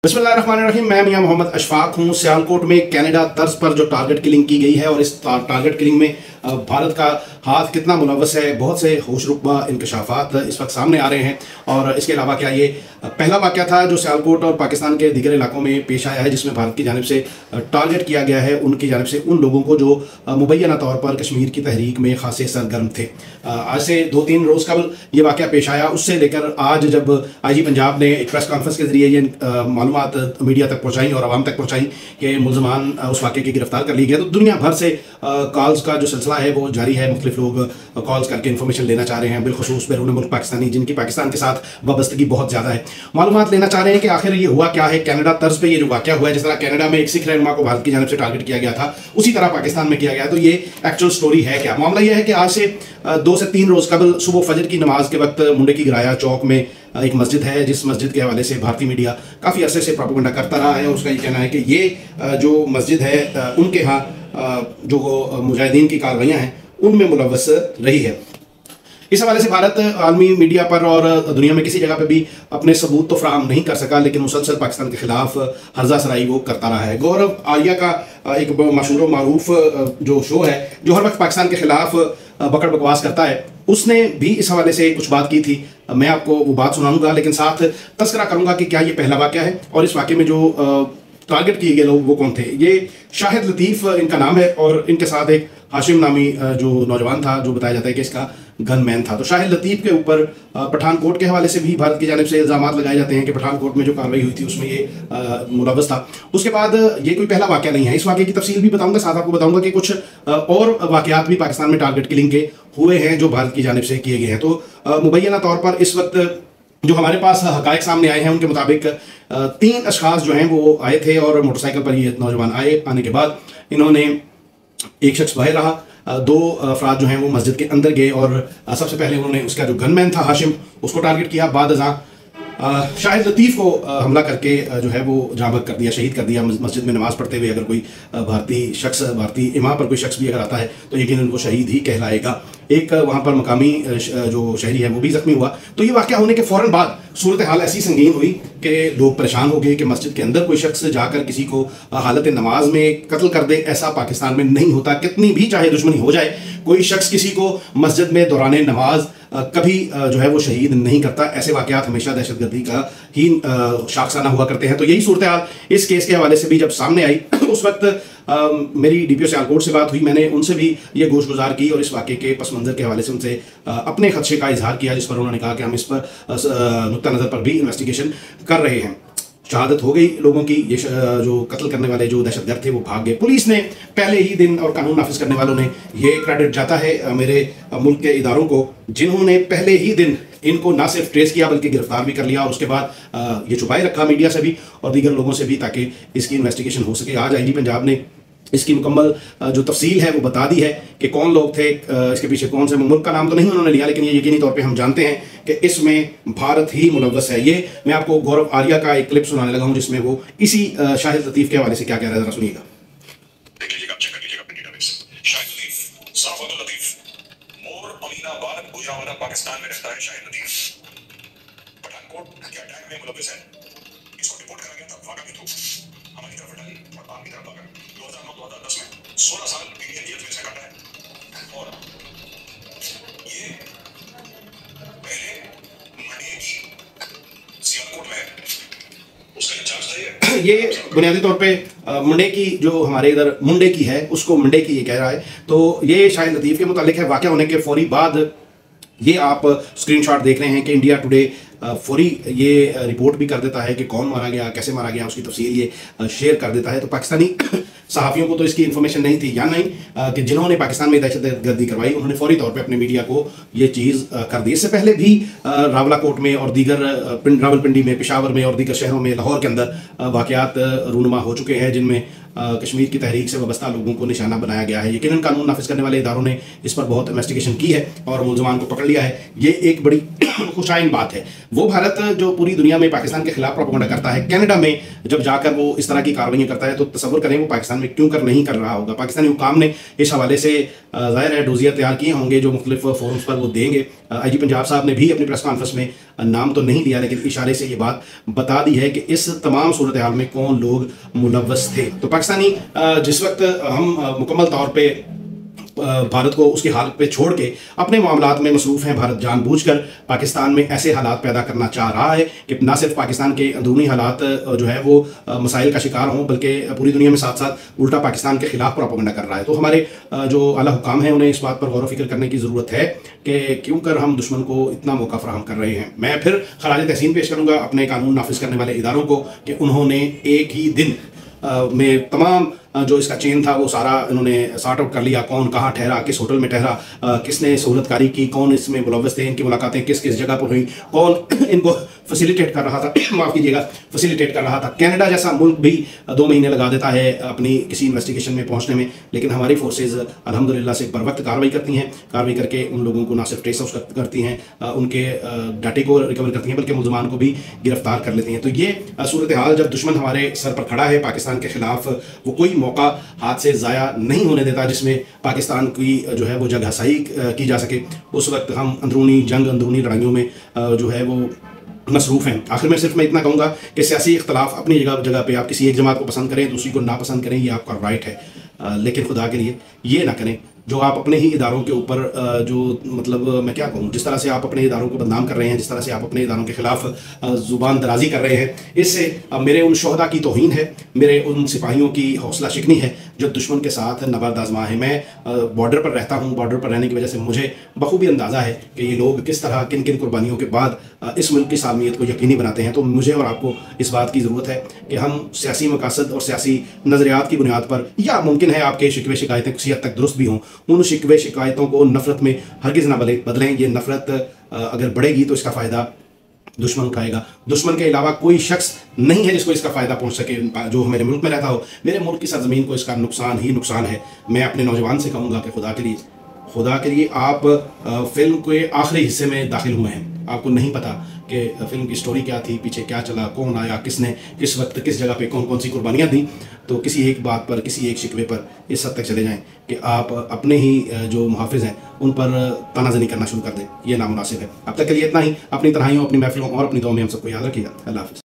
बिस्मिल्लाहिर्रहमानिर्रहीम। मैं मियां मोहम्मद अशफाक हूं। सियालकोट में कनाडा तर्ज पर जो टारगेट किलिंग की गई है और इस टारगेट किलिंग में भारत का हाथ कितना मुलव्वस है, बहुत से होशरुबा इंकशाफात इस वक्त सामने आ रहे हैं। और इसके अलावा क्या ये पहला वाक़या था जो सियालकोट और पाकिस्तान के दीगर इलाकों में पेश आया है जिसमें भारत की जानिब से टारगेट किया गया है उनकी जानिब से उन लोगों को जो मुबैना तौर पर कश्मीर की तहरीक में खासे सरगर्म थे। आज से 2-3 रोज़ कबल ये वाक़या पेश आया, उससे लेकर आज जब IG पंजाब ने एक प्रेस कॉन्फ्रेंस के जरिए ये मालूमात मीडिया तक पहुँचाई और आवाम तक पहुँचाई कि मुलजमान उस वाक़े की गिरफ्तार कर ली गया, तो दुनिया भर से कॉल्स का जो सिलसिला है वो जारी है। मुख्तलिफ लोग कॉल्स करके इन्फॉर्मेशन लेना चाह रहे हैं, बिलखुसूस बैरून मुल्क पाकिस्तानी जिनकी पाकिस्तान के साथ वाबस्तगी बहुत ज़्यादा है, मालूमात लेना चाह रहे हैं कि आखिर ये हुआ क्या है। कनाडा तर्ज पे ये जो वाक़या हुआ है, जिस तरह कनाडा में एक सिख रहनुमा को भारत की जानिब से टारगेट किया गया था, उसी तरह पाकिस्तान में किया गया। तो ये एक्चुअल स्टोरी है क्या? मामला यह है कि आज से 2 से 3 रोज़ कबल सुबह फजर की नमाज के वक्त मुंडे की गिराया चौक में एक मस्जिद है, जिस मस्जिद के हवाले से भारतीय मीडिया काफ़ी अरसे से प्रोपेगेंडा करता रहा है। और उसका ये कहना है कि ये जो मस्जिद है उनके यहाँ जो मुजाहिदीन की कार्रवाइयाँ हैं उनमें मुलव्वस रही है। इस हवाले से भारत आलमी मीडिया पर और दुनिया में किसी जगह पे भी अपने सबूत तो फ्राहम नहीं कर सका, लेकिन मुसलसल पाकिस्तान के खिलाफ हर्जा सराई वो करता रहा है। गौरव आर्या का एक मशहूर मारूफ जो शो है जो हर वक्त पाकिस्तान के खिलाफ बकड़ बकवास करता है, उसने भी इस हवाले से कुछ बात की थी। मैं आपको वो बात सुनाऊंगा, लेकिन साथ तस्करा करूंगा कि क्या ये पहला वाक़या है और इस वाक़े में जो टारगेट किए गए लोग वो कौन थे। ये शाहिद लतीफ़ इनका नाम है और इनके साथ एक हाशिम नामी जो नौजवान था जो बताया जाता है कि इसका गनमैन था। तो शाहिद लतीफ़ के ऊपर पठानकोट के हवाले से भी भारत की जानिब से इल्ज़ामात लगाए जाते हैं कि पठानकोट में जो कार्रवाई हुई थी उसमें ये मुलव्वस था। उसके बाद ये कोई पहला वाक़या नहीं है, इस वाक़े की तफसील भी बताऊंगा, साथ आपको बताऊंगा कि कुछ और वाक़यात भी पाकिस्तान में टारगेट किलिंग के हुए हैं जो भारत की जानिब से किए गए हैं। तो मुबैना तौर पर इस वक्त जो हमारे पास हक़ाइक़ सामने आए हैं उनके मुताबिक 3 अशख़ास जो हैं वो आए थे और मोटरसाइकिल पर ये नौजवान आने के बाद इन्होंने एक शख्स बाहर रहा, 2 अफराद जो हैं वो मस्जिद के अंदर गए और सबसे पहले उन्होंने उसका जो गनमैन था हाशिम उसको टारगेट किया। बाद शाहिद लतीफ़ को हमला करके जो है वो जाँबक कर दिया, शहीद कर दिया मस्जिद में नमाज़ पढ़ते हुए। अगर कोई भारतीय इमाम पर कोई शख्स भी अगर आता है तो यकीनन उनको शहीद ही कहलाएगा। एक वहाँ पर मकामी जो शहरी है वो भी ज़ख्मी हुआ। तो ये वाक़या होने के फ़ौरन बाद सूरत हाल ऐसी संगीन हुई कि लोग परेशान हो गए कि मस्जिद के अंदर कोई शख्स जाकर किसी को हालत नमाज में कत्ल कर दे, ऐसा पाकिस्तान में नहीं होता। कितनी भी चाहे दुश्मनी हो जाए, कोई शख्स किसी को मस्जिद में दौरान नमाज कभी जो है वो शहीद नहीं करता। ऐसे वाक़यात हमेशा दहशतगर्दी का ही शाखसाना हुआ करते हैं। तो यही सूरत हाल इस केस के हवाले से भी जब सामने आई उस वक्त मेरी DPO सियालकोट से बात हुई, मैंने उनसे भी ये गोशगुजार की और इस वाक़े के पस मंज़र के हवाले से उनसे अपने खदशे का इजहार किया, जिस पर उन्होंने कहा कि हम इस पर नुक्ता नज़र पर भी इन्वेस्टिगेशन कर रहे हैं। शहादत हो गई लोगों की, ये जो कत्ल करने वाले जो दहशतगर्द थे वो भाग गए। पुलिस ने पहले ही दिन और कानून नाफिज करने वालों ने ये क्रेडिट जाता है मेरे मुल्क के इदारों को, जिन्होंने पहले ही दिन इनको ना सिर्फ ट्रेस किया बल्कि गिरफ्तार भी कर लिया और उसके बाद ये छुपाए रखा मीडिया से भी और दीगर लोगों से भी ताकि इसकी इन्वेस्टिगेशन हो सके। आज IG पंजाब ने इसकी मुकम्मल जो तफसील है वो बता दी है कि कौन लोग थे, इसके पीछे कौन से, मुल्क का नाम तो नहीं उन्होंने लिया, लेकिन ये यकीनी तौर पे हम जानते हैं कि इसमें भारत ही मुलव्वस है। ये मैं आपको गौरव आर्या का एक क्लिप सुनाने लगा हूं जिसमें वो इसी शाहिद लतीफ़ के हवाले से क्या कह रहा है, जरा सुनिएगा। पाकिस्तान में रहता है शाहिद लतीफ़, पठानकोट के अटैक में मुलव्वस है। इसको रिपोर्ट करा गया था वाक़ा के थ्रू, हमारी तरफ हटाई और पाक की तरफ भागा। 2009-2010 में 16 साल इंडियन जेल में से काटा है। और ये पहले मंडे की सियालकोट में उसका इंचार्ज था। ये बुनियादी तौर पे मुंडे की जो हमारे इधर मुंडे की है उसको मुंडे की ये कह रहा है। तो ये शाहिद लतीफ़ के मुतालिक है। वाक़या होने के फौरी बाद ये आप स्क्रीनशॉट देख रहे हैं कि इंडिया टुडे फौरी ये रिपोर्ट भी कर देता है कि कौन मारा गया, कैसे मारा गया, उसकी तफसील ये शेयर कर देता है। तो पाकिस्तानी सहाफ़ियों को तो इसकी इन्फॉर्मेशन नहीं थी या नहीं कि जिन्होंने पाकिस्तान में दहशतगर्दी करवाई उन्होंने फौरी तौर पे अपने मीडिया को ये चीज़ कर दी। इससे पहले भी रावलाकोट में और दीगर रावलपिंडी में, पेशावर में और दीगर शहरों में, लाहौर के अंदर वाक़यात रूनुमा हो चुके हैं जिनमें कश्मीर की तहरीक से वाबस्ता लोगों को निशाना बनाया गया है। यकीनन कानून नाफिज करने वाले इदारों ने इस पर बहुत इन्वेस्टिगेशन की है और मुलजमान को पकड़ लिया है। ये एक बड़ी खुशाइन बात है। वो भारत जो पूरी दुनिया में पाकिस्तान के खिलाफ प्रोपेगेंडा करता है, कनाडा में जब जाकर वो इस तरह की कार्रवाइयां करता है तो तसव्वुर करें वो पाकिस्तान में क्यों नहीं कर रहा होगा। पाकिस्तानी हुकाम ने इस हवाले से ज़ाहिर है डोजिया तैयार किए होंगे जो मुख्तलिफ फोरम्स पर वो देंगे। IG पंजाब साहब ने भी अपनी प्रेस कॉन्फ्रेंस में नाम तो नहीं लिया, लेकिन इशारे से ये बात बता दी है कि इस तमाम सूरत हाल में कौन लोग मुलव्वस थे। तो पाकिस्तानी जिस वक्त हम मुकम्मल तौर पर भारत को उसकी हालत पे छोड़ के अपने मामलात में मसरूफ़ हैं, भारत जानबूझकर पाकिस्तान में ऐसे हालात पैदा करना चाह रहा है कि न सिर्फ पाकिस्तान के अंदरूनी हालात जो है वो मसाइल का शिकार हों, बल्कि पूरी दुनिया में साथ साथ उल्टा पाकिस्तान के खिलाफ प्रोपेगेंडा कर रहा है। तो हमारे जो आला हुकाम हैं उन्हें इस बात पर गौर व फिक्र करने की ज़रूरत है कि क्यों कर हम दुश्मन को इतना मौका फराहम कर रहे हैं। मैं फिर खराज तहसीन पेश करूँगा अपने कानून नाफिज करने वाले इदारों को कि उन्होंने एक ही दिन में तमाम जो इसका चेन था वो सारा इन्होंने सॉर्ट आउट कर लिया। कौन कहाँ ठहरा, किस होटल में ठहरा, किसने सहूलतकारी की, कौन इसमें मुलव्वस थे, इनकी मुलाकातें किस किस जगह पर हुई, कौन इनको फैसिलिटेट कर रहा था माफ़ कीजिएगा फैसिलिटेट कर रहा था। कनाडा जैसा मुल्क भी 2 महीने लगा देता है अपनी किसी इन्वेस्टिगेशन में पहुँचने में, लेकिन हमारी फोर्सेज अल्हम्दुलिल्लाह से बर वक्त कार्रवाई करती हैं। कार्रवाई करके उन लोगों को ना सिर्फ ट्रेस आउट करती हैं, उनके डाटे को रिकवर करती हैं, बल्कि मुलजमान को भी गिरफ्तार कर लेती हैं। तो ये सूरत हाल जब दुश्मन हमारे सर पर खड़ा है पाकिस्तान के खिलाफ, वो कोई मौका हाथ से ज़ाया नहीं होने देता जिसमें पाकिस्तान की जो है वो जगहसाई की जा सके। उस वक्त हम अंदरूनी जंग, अंदरूनी लड़ाइयों में जो है वो मसरूफ़ हैं। आखिर में सिर्फ मैं इतना कहूँगा कि सियासी इख्तलाफ अपनी जगह पे, आप किसी एक जमात को पसंद करें, दूसरी को नापसंद करें, ये आपका राइट है, लेकिन खुदा के लिए ये ना करें जो आप अपने ही इदारों के ऊपर जो मतलब मैं क्या कहूँ, जिस तरह से आप अपने इदारों को बदनाम कर रहे हैं, जिस तरह से आप अपने इदारों के खिलाफ ज़ुबान दराजी कर रहे हैं, इससे मेरे उन शोहदा की तौहीन है, मेरे उन सिपाहियों की हौसला शिकनी है जो दुश्मन के साथ नबर्द आज़मा है। मैं बॉर्डर पर रहता हूँ, बॉर्डर पर रहने की वजह से मुझे बखूबी अंदाज़ा है कि ये लोग किस तरह किन किन कुर्बानियों के बाद इस मुल्क की सालमियत को यकीनी बनाते हैं। तो मुझे और आपको इस बात की ज़रूरत है कि हम सियासी मकासद और सियासी नज़रियात की बुनियाद पर, या मुमकिन है आपके शिकवे शिकायतें किसी हद तक दुरुस्त भी हों, उन शिकवे शिकायतों को नफ़रत में हरगिज़ ना बदलें। ये नफ़रत अगर बढ़ेगी तो इसका फ़ायदा दुश्मन उठाएगा। दुश्मन के अलावा कोई शख्स नहीं है जिसको इसका फ़ायदा पहुंच सके, जो मेरे मुल्क में रहता हो। मेरे मुल्क की सरजमीन को इसका नुकसान ही नुकसान है। मैं अपने नौजवान से कहूँगा कि खुदा के लिए आप फिल्म के आखिरी हिस्से में दाखिल हुए हैं, आपको नहीं पता कि फिल्म की स्टोरी क्या थी, पीछे क्या चला, कौन आया, किसने किस वक्त किस जगह पे कौन कौन सी कुर्बानियाँ दी। तो किसी एक बात पर, किसी एक शिकवे पर इस हद तक चले जाएं कि आप अपने ही जो मुहाफिज हैं उन पर तानाज़नी करना शुरू कर दें, ये नामुनासिब है। अब तक के लिए इतना ही। अपनी तन्हाइयों, अपनी महफिलों और अपनी दुआ में हम सबको याद रखिएगा। अल्लाह हाफ़िज़।